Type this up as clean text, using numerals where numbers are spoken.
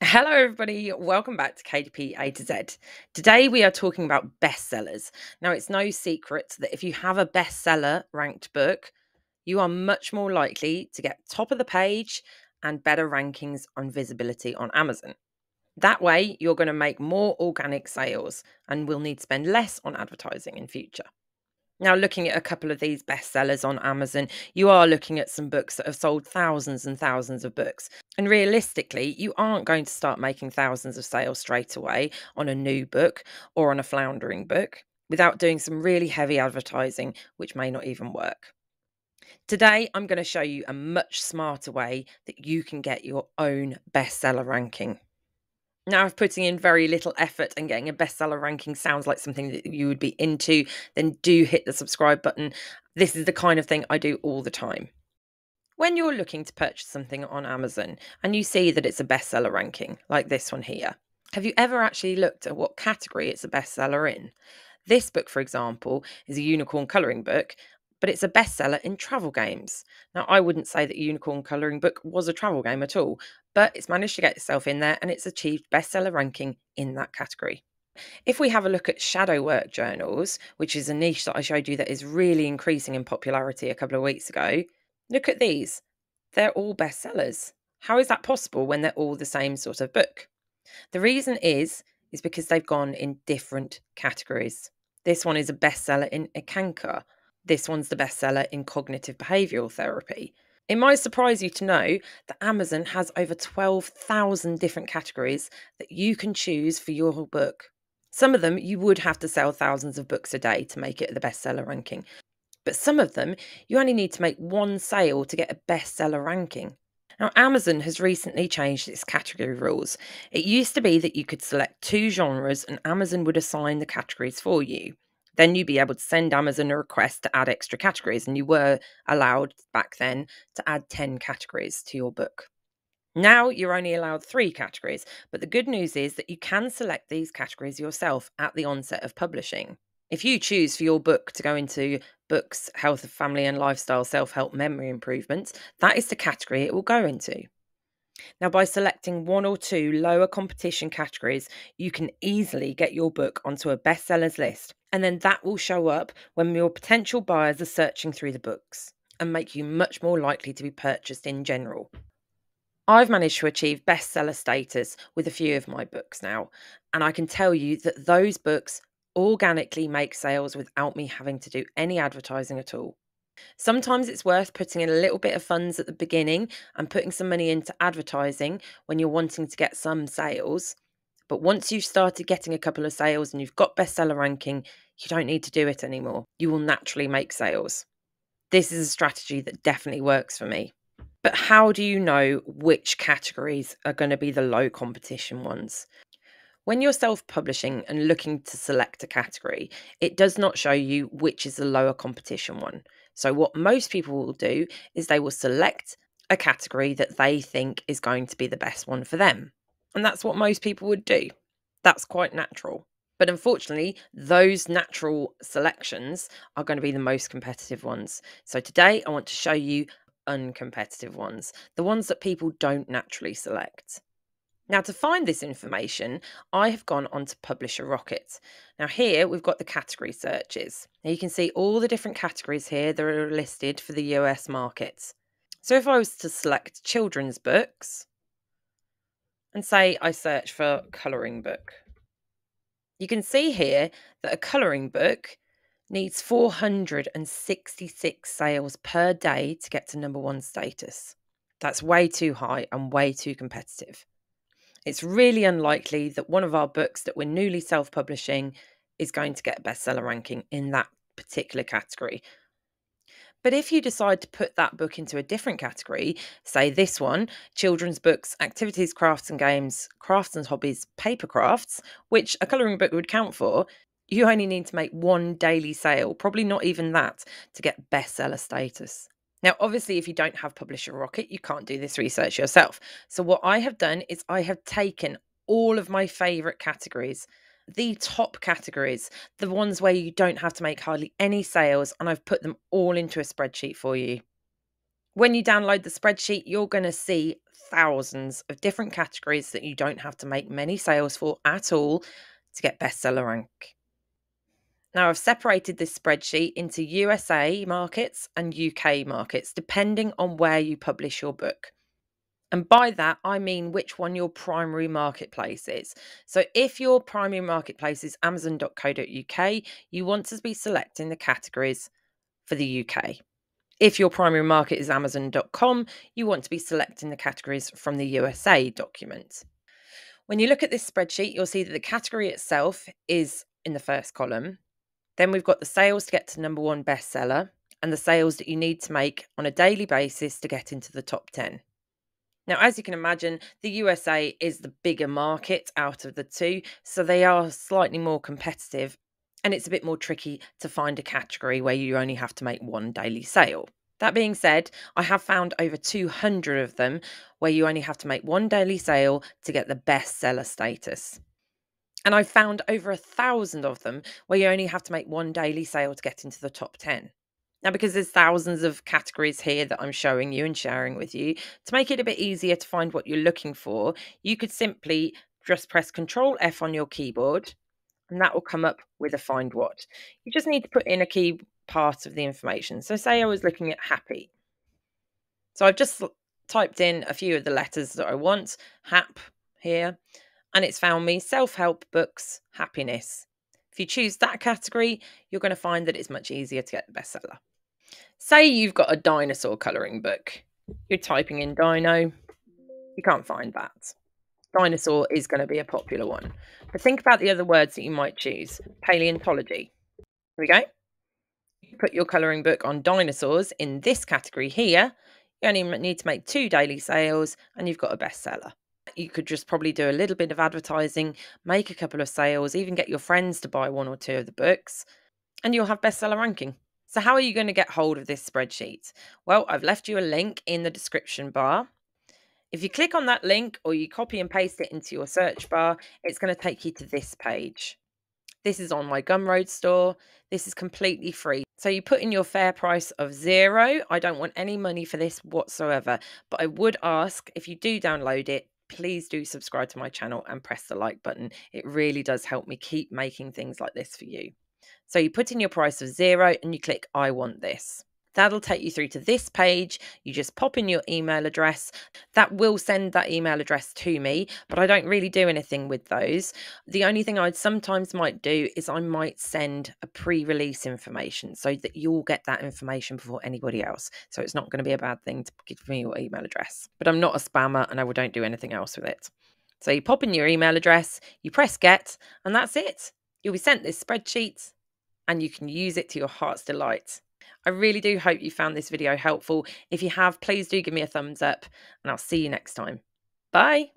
Hello, everybody. Welcome back to KDP A to Z. Today, we are talking about bestsellers. Now, it's no secret that if you have a bestseller ranked book, you are much more likely to get top of the page and better rankings on visibility on Amazon. That way, you're going to make more organic sales and will need to spend less on advertising in future. Now, looking at a couple of these bestsellers on Amazon, you are looking at some books that have sold thousands and thousands of books. And realistically, you aren't going to start making thousands of sales straight away on a new book or on a floundering book without doing some really heavy advertising, which may not even work. Today, I'm going to show you a much smarter way that you can get your own bestseller ranking. Now, if putting in very little effort and getting a bestseller ranking sounds like something that you would be into, then do hit the subscribe button. This is the kind of thing I do all the time. When you're looking to purchase something on Amazon and you see that it's a bestseller ranking, like this one here, have you ever actually looked at what category it's a bestseller in? This book, for example, is a unicorn colouring book, but it's a bestseller in travel games. Now, I wouldn't say that Unicorn Colouring Book was a travel game at all, but it's managed to get itself in there and it's achieved bestseller ranking in that category. If we have a look at shadow work journals, which is a niche that I showed you that is really increasing in popularity a couple of weeks ago, look at these. They're all bestsellers. How is that possible when they're all the same sort of book? The reason is because they've gone in different categories. This one is a bestseller in Ekanka. This one's the bestseller in cognitive behavioural therapy. It might surprise you to know that Amazon has over 12,000 different categories that you can choose for your book. Some of them you would have to sell thousands of books a day to make it the bestseller ranking. But some of them you only need to make one sale to get a bestseller ranking. Now, Amazon has recently changed its category rules. It used to be that you could select two genres and Amazon would assign the categories for you. Then you'd be able to send Amazon a request to add extra categories, and you were allowed back then to add 10 categories to your book. Now you're only allowed 3 categories, but the good news is that you can select these categories yourself at the onset of publishing. If you choose for your book to go into books, health, family and lifestyle, self-help, memory improvements, that is the category it will go into. Now, by selecting 1 or 2 lower competition categories, you can easily get your book onto a bestsellers list, and then that will show up when your potential buyers are searching through the books and make you much more likely to be purchased in general. I've managed to achieve bestseller status with a few of my books now, and I can tell you that those books organically make sales without me having to do any advertising at all. Sometimes it's worth putting in a little bit of funds at the beginning and putting some money into advertising when you're wanting to get some sales. But once you've started getting a couple of sales and you've got bestseller ranking, you don't need to do it anymore. You will naturally make sales. This is a strategy that definitely works for me. But how do you know which categories are going to be the low competition ones? When you're self-publishing and looking to select a category, it does not show you which is the lower competition one. So what most people will do is they will select a category that they think is going to be the best one for them. And that's what most people would do. That's quite natural. But unfortunately, those natural selections are going to be the most competitive ones. So today I want to show you uncompetitive ones, the ones that people don't naturally select. Now, to find this information, I have gone onto Publisher Rocket. Now, here we've got the category searches. Now, you can see all the different categories here that are listed for the US markets. So, if I was to select children's books and say I search for colouring book, you can see here that a colouring book needs 466 sales per day to get to #1 status. That's way too high and way too competitive. It's really unlikely that one of our books that we're newly self-publishing is going to get a bestseller ranking in that particular category. But if you decide to put that book into a different category, say this one, children's books, activities, crafts and games, crafts and hobbies, paper crafts, which a colouring book would count for, you only need to make one daily sale, probably not even that, to get bestseller status. Now, obviously, if you don't have Publisher Rocket, you can't do this research yourself. So what I have done is I have taken all of my favourite categories, the top categories, the ones where you don't have to make hardly any sales, and I've put them all into a spreadsheet for you. When you download the spreadsheet, you're going to see thousands of different categories that you don't have to make many sales for at all to get bestseller rank. Now, I've separated this spreadsheet into USA markets and UK markets, depending on where you publish your book. And by that, I mean which one your primary marketplace is. So if your primary marketplace is amazon.co.uk, you want to be selecting the categories for the UK. If your primary market is amazon.com, you want to be selecting the categories from the USA document. When you look at this spreadsheet, you'll see that the category itself is in the first column. Then we've got the sales to get to number 1 bestseller and the sales that you need to make on a daily basis to get into the top 10. Now, as you can imagine, the USA is the bigger market out of the two, so they are slightly more competitive, and it's a bit more tricky to find a category where you only have to make 1 daily sale. That being said, I have found over 200 of them where you only have to make 1 daily sale to get the bestseller status. And I've found over 1,000 of them where you only have to make 1 daily sale to get into the top 10. Now, because there's thousands of categories here that I'm showing you and sharing with you, to make it a bit easier to find what you're looking for, you could simply just press Control F on your keyboard and that will come up with a find what. You just need to put in a key part of the information. So say I was looking at happy. So I've just typed in a few of the letters that I want, hap here, and it's found me self-help books, happiness. If you choose that category, you're going to find that it's much easier to get the bestseller. Say you've got a dinosaur colouring book. You're typing in dino. You can't find that. Dinosaur is going to be a popular one. But think about the other words that you might choose. Paleontology. Here we go. You put your colouring book on dinosaurs in this category here. You only need to make 2 daily sales and you've got a bestseller. You could just probably do a little bit of advertising, make a couple of sales, even get your friends to buy 1 or 2 of the books, and you'll have bestseller ranking. So how are you going to get hold of this spreadsheet? Well, I've left you a link in the description bar. If you click on that link or you copy and paste it into your search bar, it's going to take you to this page. This is on my Gumroad store. This is completely free. So you put in your fair price of £0. I don't want any money for this whatsoever, but I would ask if you do download it, please do subscribe to my channel and press the like button. It really does help me keep making things like this for you. So you put in your price of £0 and you click I want this. That'll take you through to this page. You just pop in your email address. That will send that email address to me, but I don't really do anything with those. The only thing I'd sometimes might do is I might send a pre-release information so that you'll get that information before anybody else. So it's not going to be a bad thing to give me your email address. But I'm not a spammer and I don't do anything else with it. So you pop in your email address, you press get, and that's it. You'll be sent this spreadsheet and you can use it to your heart's delight. I really do hope you found this video helpful. If you have, please do give me a thumbs up and I'll see you next time. Bye.